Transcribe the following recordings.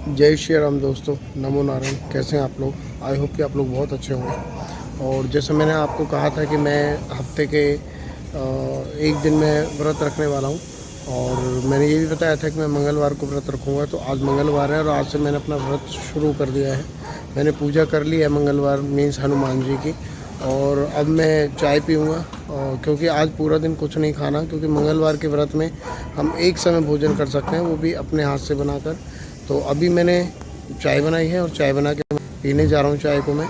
जय श्री राम दोस्तों, नमो नारायण। कैसे हैं आप लोग? आई होप कि आप लोग बहुत अच्छे होंगे। और जैसे मैंने आपको कहा था कि मैं हफ्ते के एक दिन में व्रत रखने वाला हूं, और मैंने ये भी बताया था कि मैं मंगलवार को व्रत रखूंगा। तो आज मंगलवार है और आज से मैंने अपना व्रत शुरू कर दिया है। मैंने पूजा कर ली है मंगलवार मीन्स हनुमान जी की। और अब मैं चाय पीऊँगा, क्योंकि आज पूरा दिन कुछ नहीं खाना, क्योंकि मंगलवार के व्रत में हम एक समय भोजन कर सकते हैं, वो भी अपने हाथ से बनाकर। तो अभी मैंने चाय बनाई है और चाय बना के पीने जा रहा हूँ चाय को मैं।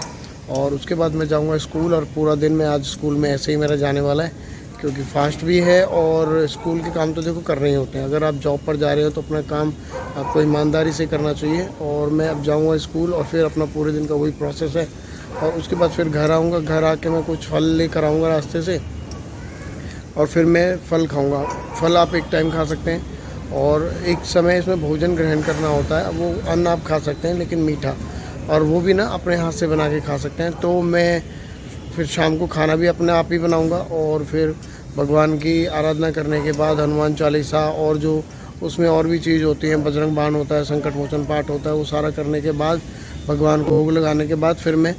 और उसके बाद मैं जाऊँगा स्कूल, और पूरा दिन मैं आज स्कूल में ऐसे ही मेरा जाने वाला है, क्योंकि फास्ट भी है। और स्कूल के काम तो देखो करने ही होते हैं। अगर आप जॉब पर जा रहे हो तो अपना काम आपको ईमानदारी से करना चाहिए। और मैं अब जाऊँगा स्कूल और फिर अपना पूरे दिन का वही प्रोसेस है। और उसके बाद फिर घर आऊँगा, घर आके मैं कुछ फल लेकर आऊँगा रास्ते से, और फिर मैं फल खाऊँगा। फल आप एक टाइम खा सकते हैं, और एक समय इसमें भोजन ग्रहण करना होता है। वो अन्न आप खा सकते हैं लेकिन मीठा, और वो भी ना अपने हाथ से बना के खा सकते हैं। तो मैं फिर शाम को खाना भी अपने आप ही बनाऊंगा, और फिर भगवान की आराधना करने के बाद हनुमान चालीसा और जो उसमें और भी चीज़ होती है, बजरंग बाण होता है, संकट मोचन पाठ होता है, वो सारा करने के बाद भगवान को भोग लगाने के बाद फिर मैं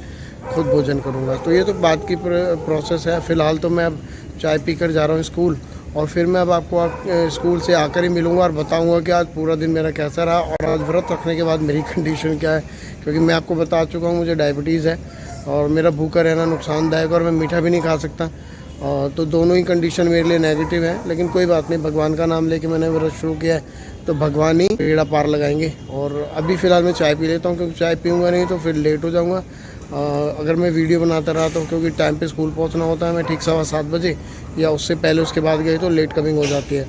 खुद भोजन करूँगा। तो ये तो बात की प्रोसेस है। फ़िलहाल तो मैं अब चाय पी कर जा रहा हूँ स्कूल, और फिर मैं अब आपको स्कूल से आकर ही मिलूँगा और बताऊँगा कि आज पूरा दिन मेरा कैसा रहा, और आज व्रत रखने के बाद मेरी कंडीशन क्या है। क्योंकि मैं आपको बता चुका हूँ मुझे डायबिटीज़ है, और मेरा भूखा रहना नुकसानदायक, और मैं मीठा भी नहीं खा सकता। तो दोनों ही कंडीशन मेरे लिए नेगेटिव है। लेकिन कोई बात नहीं, भगवान का नाम लेके मैंने व्रत शुरू किया है, तो भगवान ही बेड़ा पार लगाएंगे। और अभी फ़िलहाल मैं चाय पी लेता हूँ, क्योंकि चाय पीऊँगा नहीं तो फिर लेट हो जाऊँगा। अगर मैं वीडियो बनाता रहा तो, क्योंकि टाइम पे स्कूल पहुंचना होता है, मैं ठीक 7:15 बजे या उससे पहले उसके बाद गए तो लेट कमिंग हो जाती है।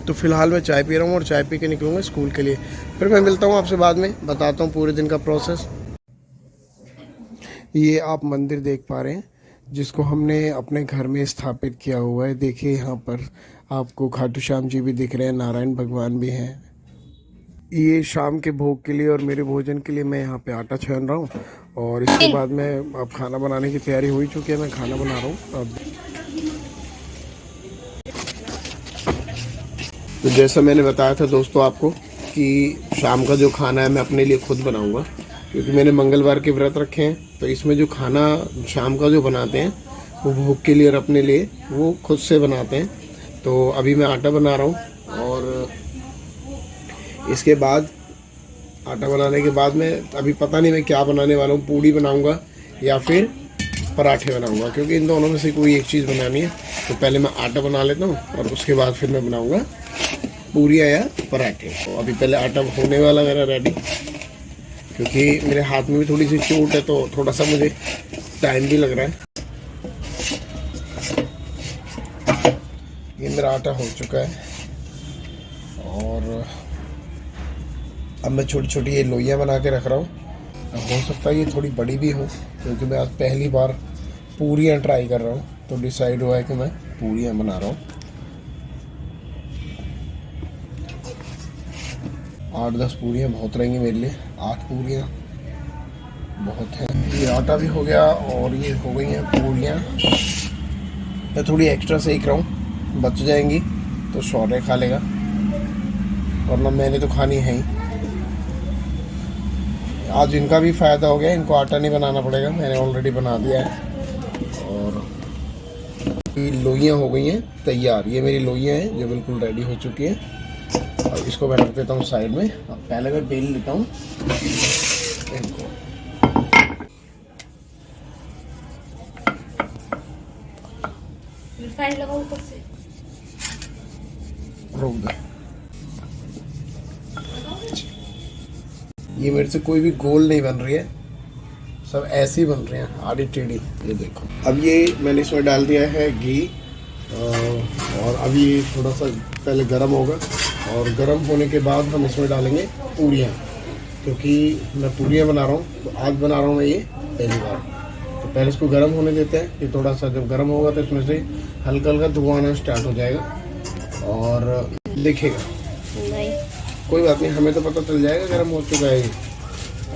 तो फ़िलहाल मैं चाय पी रहा हूँ और चाय पी के निकलूँगा स्कूल के लिए। फिर मैं मिलता हूँ आपसे बाद में, बताता हूँ पूरे दिन का प्रोसेस। ये आप मंदिर देख पा रहे हैं जिसको हमने अपने घर में स्थापित किया हुआ है। देखिए यहाँ पर आपको खाटू श्याम जी भी दिख रहे हैं, नारायण भगवान भी हैं। ये शाम के भोग के लिए और मेरे भोजन के लिए मैं यहाँ पे आटा छान रहा हूँ, और इसके बाद मैं अब खाना बनाने की तैयारी हो ही चुकी है। मैं खाना बना रहा हूँ अब। तो जैसा मैंने बताया था दोस्तों आपको कि शाम का जो खाना है मैं अपने लिए खुद बनाऊँगा, क्योंकि मैंने मंगलवार के व्रत रखे हैं। तो इसमें जो खाना शाम का जो बनाते हैं वो भोग के लिए और अपने लिए वो खुद से बनाते हैं। तो अभी मैं आटा बना रहा हूँ, और इसके बाद आटा बनाने के बाद मैं अभी पता नहीं मैं क्या बनाने वाला हूँ, पूड़ी बनाऊँगा या फिर पराठे बनाऊँगा, क्योंकि इन दोनों में से कोई एक चीज़ बनानी है। तो पहले मैं आटा बना लेता हूँ और उसके बाद फिर मैं बनाऊँगा पूरियाँ या पराठे। तो अभी पहले आटा होने वाला मेरा रेडी, क्योंकि मेरे हाथ में भी थोड़ी सी चोट है, तो थोड़ा सा मुझे टाइम भी लग रहा है। ये मेरा आटा हो चुका है, और अब मैं छोटी छोटी ये लोइयाँ बना के रख रहा हूँ। हो सकता है ये थोड़ी बड़ी भी हो, क्योंकि मैं आज पहली बार पूरियाँ ट्राई कर रहा हूँ। तो डिसाइड हुआ है कि मैं पूरियाँ बना रहा हूँ। 8-10 पूरियाँ बहुत रहेंगी मेरे लिए, 8 पूरियाँ बहुत हैं। ये आटा भी हो गया और ये हो गई हैं पूरियाँ। मैं थोड़ी एक्स्ट्रा सेक रहा हूँ, बच जाएंगी तो शौर्य खा लेगा, वरना मैंने तो खानी है ही। आज इनका भी फ़ायदा हो गया, इनको आटा नहीं बनाना पड़ेगा, मैंने ऑलरेडी बना दिया है। और ये लोइयाँ हो गई हैं तैयार। ये मेरी लोइयाँ हैं जो बिल्कुल रेडी हो चुकी हैं। और इसको मैं रख देता हूँ साइड में। अब पहले मैं बेल लेता हूँ इनको। रिफाइंड लगाओ ऊपर से, रोक दे। ये मेरे से कोई भी गोल नहीं बन रही है, सब ऐसे ही बन रहे हैं आड़ी टेढ़ी। ये देखो, अब ये मैंने इसमें डाल दिया है घी, और अब ये थोड़ा सा पहले गरम होगा, और गरम होने के बाद हम इसमें डालेंगे पूरियाँ। क्योंकि मैं पूरियाँ बना रहा हूँ, तो आज बना रहा हूँ मैं ये पहली बार। तो पहले इसको गर्म होने देते हैं। ये थोड़ा सा जब गर्म होगा तो इसमें से हल्का हल्का धुआं आना स्टार्ट हो जाएगा, और दिखेगा। नहीं कोई बात नहीं, हमें तो पता चल जाएगा गर्म हो चुका है ये।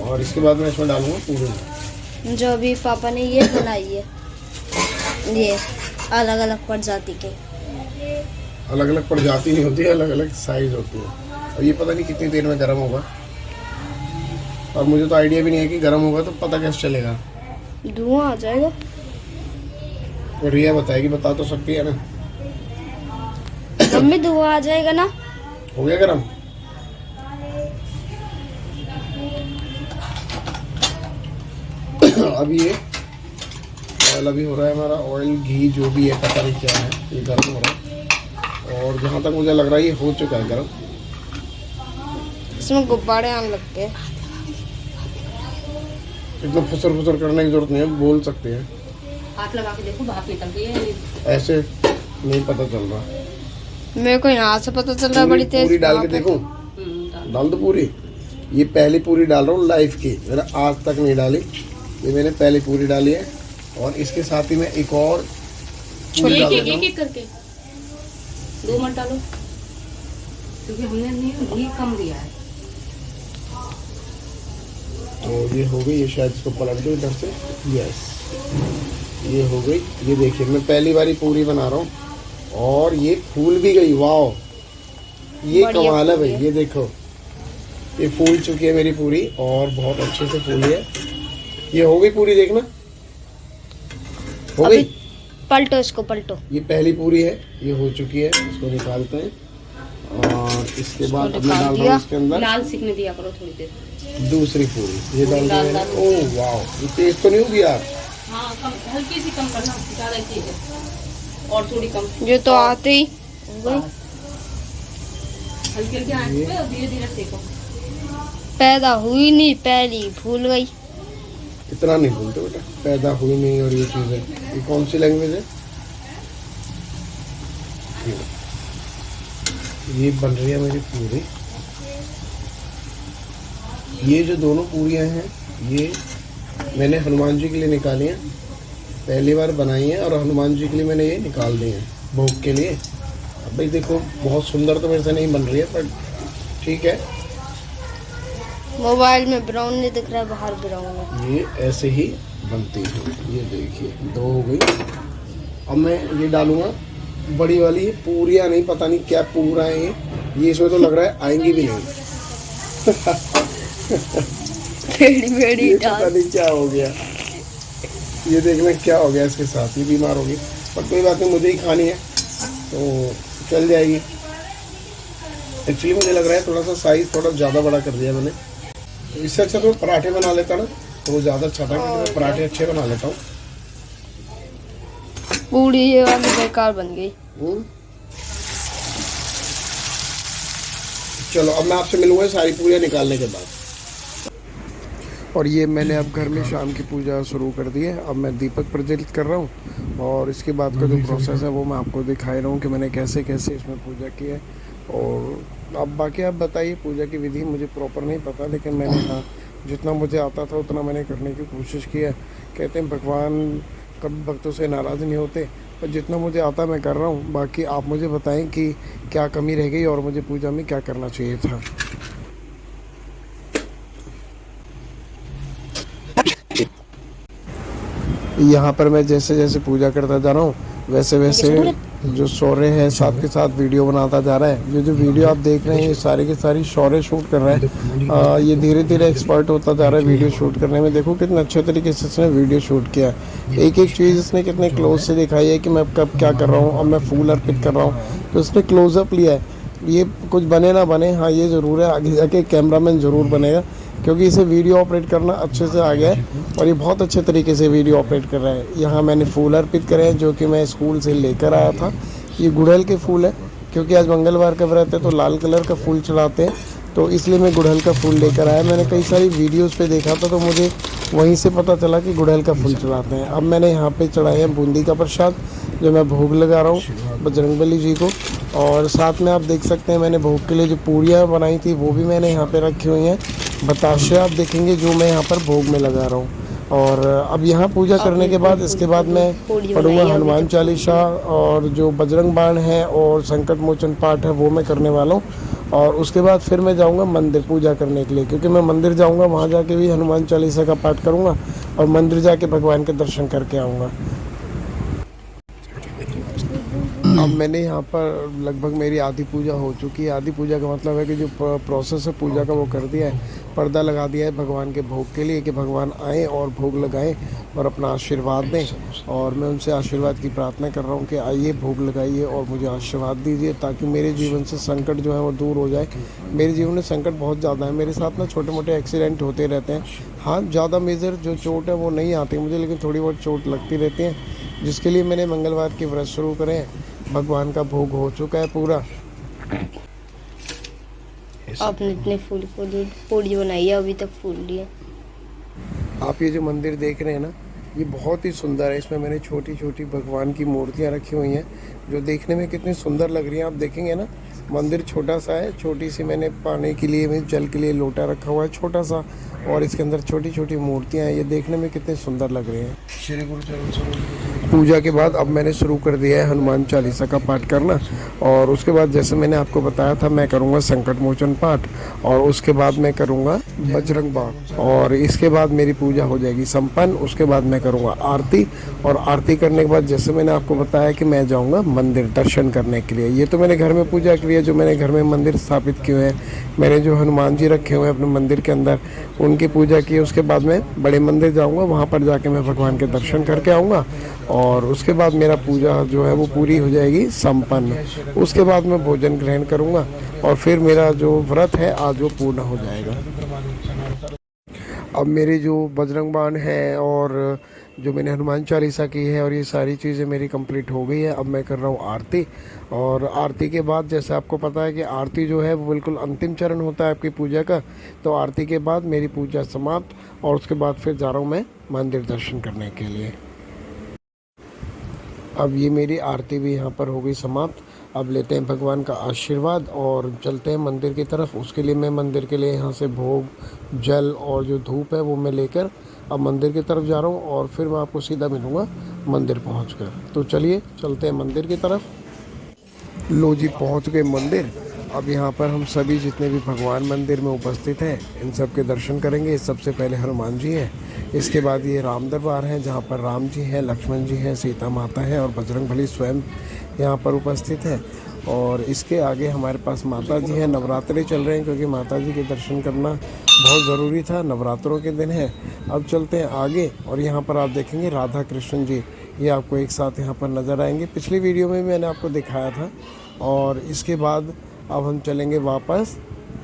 और इसके बाद मैं इसमें डालूंगा पूरी। जो अभी पापा ने ये बनाई है, ये अलग अलग प्रजाति के। अलग अलग प्रजाति नहीं होती है, अलग अलग साइज होती है। और ये पता नहीं कितनी देर में गर्म होगा। और मुझे तो आइडिया भी नहीं है कि गर्म होगा तो पता कैसे चलेगा। धुआं आ जाएगा। रिया बताएगी, बता तो सकती है ना। मम्मी धुआं आ जाएगा ना। हो गया गर्म? अभी ये ऑयल अभी हो रहा है हमारा, ऑयल घी जो भी है पता नहीं क्या है, ये गर्म हो रहा है। और जहाँ तक मुझे लग रहा है ये हो चुका है गर्म। इसमें गुब्बारे आने लगते हैं। एकदम फुसर फुसर करने की जरूरत नहीं है, बोल सकते हैं। हाथ लगा के देखो, भाप निकल गई है। ऐसे नहीं पता चल रहा। मेरे को यहाँ से पता चल रहा है बड़ी तेज। पूरी डाल के देखूं? डाल दो पूरी। ये पहली पूरी डाल रहा हूँ लाइफ की, मैंने आज तक नहीं डाली, ये मैंने पहली पूरी डाली है। और इसके साथ ही मैं एक और पूरी डाल देता हूँ। एक करके 2 मत डालो, क्योंकि हमने घी कम दिया है। तो ये हो गई, ये शायद इसको पलट दो इधर से। यस, ये हो गई। ये देखिए मैं पहली बारी पूरी बना रहा हूँ और ये फूल भी गई। वाओ, ये कमाल है भाई। ये देखो, ये फूल चुकी है मेरी पूरी और बहुत अच्छे से फूली है। ये हो गई पूरी, देखना हो गई। पलटो इसको, पलटो। ये पहली पूरी है, ये हो चुकी है। इसको निकालते हैं और इसके बाद अब मैं डाल रहा हूँ इसके अंदर लाल सीखने दिया करो थोड़ी देर। दूसरी पूरी। ये डाल दी मैंने। ओह वाओ, ये तेज तो नहीं होगी यार? हाँ, कम, हल्की सी कम करना, ज्यादा तेज है। और थोड़ी कम। ये तो आते ही हल्की हल्की आंच पे और धीरे धीरे सेको। पैदा हुई नहीं, पहली भूल गई। इतना नहीं बोलते बेटा, पैदा हुई नहीं। और ये चीज़ है, ये कौन सी लैंग्वेज है? ये बन रही है मेरी पूरी। ये जो दोनों पूरियां हैं ये मैंने हनुमान जी के लिए निकाली हैं, पहली बार बनाई है। और हनुमान जी के लिए मैंने ये निकाल दी है भोग के लिए। अब भाई देखो, बहुत सुंदर तो मेरे से नहीं बन रही है, पर ठीक है। मोबाइल में ब्राउन नहीं दिख रहा है, बाहर ब्राउन है। ये ऐसे ही बनती है। ये देखिए 2 हो गई। अब मैं ये डालूंगा बड़ी वाली। पूरियां नहीं, पता नहीं क्या पूरा है ये इसमें तो लग रहा है आएंगी भी नहीं। बड़ी ये पता नहीं क्या हो गया। ये देखना क्या हो गया इसके साथ, ये बीमार होगी। पर कोई बात नहीं, मुझे ही खानी है तो चल जाएगी। एक्चुअली मुझे लग रहा है थोड़ा सा साइज थोड़ा ज़्यादा बड़ा कर दिया मैंने। तो इससे अच्छा तो पराठे बना लेता ना, तो वो ज़्यादा अच्छा था, क्योंकि मैं पराठे अच्छे बना लेता हूँ। पूरी ये वाली बेकार बन गई। चलो अब मैं आपसे मिलूंगा सारी पूरियाँ निकालने के बाद। और ये मैंने अब घर में शाम की पूजा शुरू कर दी है। अब मैं दीपक प्रज्वलित कर रहा हूँ और इसके बाद का जो प्रोसेस है वो मैं आपको दिखा रहा हूँ कि मैंने कैसे कैसे इसमें पूजा की है। और अब बाकी आप बताइए, पूजा की विधि मुझे प्रॉपर नहीं पता, लेकिन मैंने हाँ जितना मुझे आता था उतना मैंने करने की कोशिश की है। कहते हैं भगवान कभी भक्तों से नाराज़ नहीं होते, पर जितना मुझे आता मैं कर रहा हूँ। बाकी आप मुझे बताएं कि क्या कमी रह गई और मुझे पूजा में क्या करना चाहिए था। यहाँ पर मैं जैसे जैसे पूजा करता जा रहा हूँ वैसे वैसे जो शौर्य है साथ के साथ वीडियो बनाता जा रहा है। ये जो वीडियो आप देख रहे हैं ये सारी की सारी शौर्य शूट कर रहा है। ये धीरे धीरे एक्सपर्ट होता जा रहा है वीडियो शूट करने में। देखो कितने अच्छे तरीके से इसने वीडियो शूट किया। एक एक चीज़ इसने कितने क्लोज से दिखाई है कि मैं कब क्या कर रहा हूँ। अब मैं फूल अर्पित कर रहा हूँ तो इसने क्लोजअप लिया है। ये कुछ बने ना बने, हाँ ये ज़रूर है आगे जाके कैमरामैन ज़रूर बनेगा, क्योंकि इसे वीडियो ऑपरेट करना अच्छे से आ गया है और ये बहुत अच्छे तरीके से वीडियो ऑपरेट कर रहा है। यहाँ मैंने फूल अर्पित करे हैं जो कि मैं स्कूल से लेकर आया था। ये गुड़हल के फूल है, क्योंकि आज मंगलवार का व्रत है तो लाल कलर का फूल चढ़ाते हैं, तो इसलिए मैं गुड़हल का फूल लेकर आया। मैंने कई सारी वीडियोस पे देखा था तो मुझे वहीं से पता चला कि गुड़हल का फूल चढ़ाते हैं। अब मैंने यहाँ पे चढ़ाए हैं बूंदी का प्रसाद जो मैं भोग लगा रहा हूँ बजरंगबली जी को। और साथ में आप देख सकते हैं मैंने भोग के लिए जो पूड़ियाँ बनाई थी वो भी मैंने यहाँ पे रखी हुई हैं। बताशे आप देखेंगे जो मैं यहाँ पर भोग में लगा रहा हूँ। और अब यहाँ पूजा करने के बाद इसके बाद मैं पढ़ूँगा हनुमान चालीसा और जो बजरंग बाण है और संकट मोचन पाठ है वो मैं करने वाला हूँ। और उसके बाद फिर मैं जाऊँगा मंदिर पूजा करने के लिए, क्योंकि मैं मंदिर जाऊँगा, वहाँ जाके भी हनुमान चालीसा का पाठ करूँगा और मंदिर जाके भगवान के दर्शन करके आऊँगा। अब मैंने यहाँ पर लगभग मेरी आधी पूजा हो चुकी है। आधी पूजा का मतलब है कि जो प्रोसेस है पूजा का वो कर दिया है, पर्दा लगा दिया है भगवान के भोग के लिए कि भगवान आएँ और भोग लगाएं और अपना आशीर्वाद दें। और मैं उनसे आशीर्वाद की प्रार्थना कर रहा हूँ कि आइए भोग लगाइए और मुझे आशीर्वाद दीजिए, ताकि मेरे जीवन से संकट जो है वो दूर हो जाए। मेरे जीवन में संकट बहुत ज़्यादा है, मेरे साथ ना छोटे मोटे एक्सीडेंट होते रहते हैं। हाँ, ज़्यादा मेजर जो चोट है वो नहीं आती मुझे, लेकिन थोड़ी बहुत चोट लगती रहती है, जिसके लिए मैंने मंगलवार के व्रत शुरू करे। भगवान का भोग हो चुका है पूरा। आपने इतने फूल पूरी बनाई है, अभी तक फूल लिए। आप ये जो मंदिर देख रहे हैं ना, ये बहुत ही सुंदर है। इसमें मैंने छोटी छोटी भगवान की मूर्तियाँ रखी हुई हैं, जो देखने में कितनी सुंदर लग रही हैं। आप देखेंगे ना, मंदिर छोटा सा है, छोटी सी मैंने पानी के लिए भी जल के लिए लोटा रखा हुआ है छोटा सा, और इसके अंदर छोटी छोटी मूर्तियाँ हैं। ये देखने में कितने सुंदर लग रहे हैं। श्री गुरु चरण पूजा के बाद अब मैंने शुरू कर दिया है हनुमान चालीसा का पाठ करना, और उसके बाद जैसे मैंने आपको बताया था मैं करूँगा संकट मोचन पाठ, और उसके बाद मैं करूँगा बजरंग बाण, और इसके बाद मेरी पूजा हो जाएगी संपन्न। उसके बाद मैं करूँगा आरती, और आरती करने के बाद जैसे मैंने आपको बताया कि मैं जाऊँगा मंदिर दर्शन करने के लिए। ये तो मैंने घर में पूजा की है, जो मैंने घर में मंदिर स्थापित किए हैं, मैंने जो हनुमान जी रखे हुए हैं अपने मंदिर के अंदर, उनकी पूजा की। उसके बाद मैं बड़े मंदिर जाऊँगा, वहाँ पर जाके मैं भगवान के दर्शन करके आऊँगा, और उसके बाद मेरा पूजा जो है वो पूरी हो जाएगी संपन्न। उसके बाद मैं भोजन ग्रहण करूँगा, और फिर मेरा जो व्रत है आज वो पूर्ण हो जाएगा। अब मेरे जो बजरंग बाण है और जो मैंने हनुमान चालीसा की है, और ये सारी चीज़ें मेरी कंप्लीट हो गई है। अब मैं कर रहा हूँ आरती, और आरती के बाद जैसे आपको पता है कि आरती जो है वो बिल्कुल अंतिम चरण होता है आपकी पूजा का। तो आरती के बाद मेरी पूजा समाप्त, और उसके बाद फिर जा रहा हूँ मैं मंदिर दर्शन करने के लिए। अब ये मेरी आरती भी यहाँ पर हो गई समाप्त। अब लेते हैं भगवान का आशीर्वाद और चलते हैं मंदिर की तरफ। उसके लिए मैं मंदिर के लिए यहाँ से भोग, जल और जो धूप है वो मैं लेकर अब मंदिर की तरफ जा रहा हूँ, और फिर मैं आपको सीधा मिलूँगा मंदिर पहुँचकर। तो चलिए चलते हैं मंदिर की तरफ। लो जी, पहुँच गए मंदिर। अब यहाँ पर हम सभी जितने भी भगवान मंदिर में उपस्थित हैं इन सब के दर्शन करेंगे। सबसे पहले हनुमान जी हैं, इसके बाद ये राम दरबार है जहाँ पर राम जी हैं, लक्ष्मण जी हैं, सीता माता है, और बजरंगबली स्वयं यहाँ पर उपस्थित है। और इसके आगे हमारे पास माता जी हैं। नवरात्रे चल रहे हैं, क्योंकि माता जी के दर्शन करना बहुत ज़रूरी था, नवरात्रों के दिन है। अब चलते हैं आगे, और यहाँ पर आप देखेंगे राधा कृष्ण जी, ये आपको एक साथ यहाँ पर नज़र आएंगे। पिछली वीडियो में मैंने आपको दिखाया था। और इसके बाद अब हम चलेंगे वापस।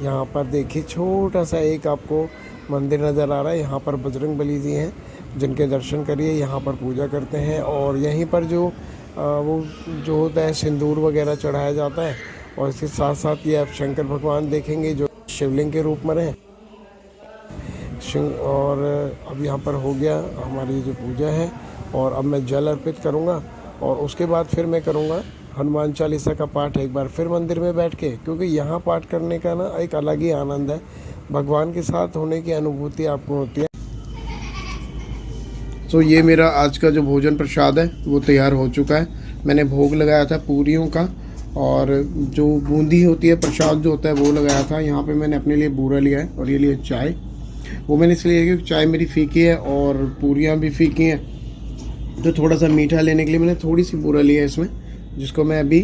यहाँ पर देखिए छोटा सा एक आपको मंदिर नज़र आ रहा है, यहाँ पर बजरंगबली जी हैं, जिनके दर्शन करिए। यहाँ पर पूजा करते हैं, और यहीं पर जो वो जो होता है सिंदूर वगैरह चढ़ाया जाता है। और इसके साथ साथ ये आप शंकर भगवान देखेंगे जो शिवलिंग के रूप में हैं। और अब यहाँ पर हो गया हमारी जो पूजा है, और अब मैं जल अर्पित करूँगा, और उसके बाद फिर मैं करूँगा हनुमान चालीसा का पाठ एक बार फिर मंदिर में बैठ के, क्योंकि यहाँ पाठ करने का ना एक अलग ही आनंद है। भगवान के साथ होने की अनुभूति आपको होती है। तो ये मेरा आज का जो भोजन प्रसाद है वो तैयार हो चुका है। मैंने भोग लगाया था पूरियों का, और जो बूंदी होती है प्रसाद जो होता है वो लगाया था। यहाँ पे मैंने अपने लिए बूरा लिया है, और ये लिए चाय। वो मैंने इसलिए क्योंकि चाय मेरी फीकी है और पूरियाँ भी फीकी हैं, तो थोड़ा सा मीठा लेने के लिए मैंने थोड़ी सी बूरा लिया है इसमें, जिसको मैं अभी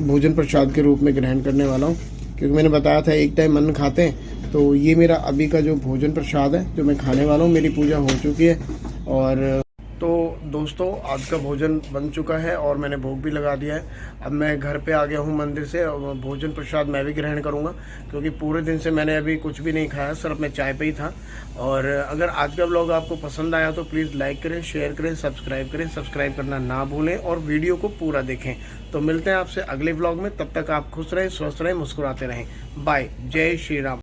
भोजन प्रसाद के रूप में ग्रहण करने वाला हूँ। क्योंकि मैंने बताया था एक टाइम अन्न खाते हैं, तो ये मेरा अभी का जो भोजन प्रसाद है जो मैं खाने वाला हूँ। मेरी पूजा हो चुकी है, और तो दोस्तों आज का भोजन बन चुका है, और मैंने भोग भी लगा दिया है। अब मैं घर पे आ गया हूँ मंदिर से, और भोजन प्रसाद मैं भी ग्रहण करूँगा, क्योंकि पूरे दिन से मैंने अभी कुछ भी नहीं खाया, सिर्फ मैं चाय पे ही था। और अगर आज का व्लॉग आपको पसंद आया तो प्लीज़ लाइक करें, शेयर करें, सब्सक्राइब करें। सब्सक्राइब करना ना भूलें, और वीडियो को पूरा देखें। तो मिलते हैं आपसे अगले व्लॉग में। तब तक आप खुश रहें, स्वस्थ रहें, मुस्कुराते रहें। बाय। जय श्री राम।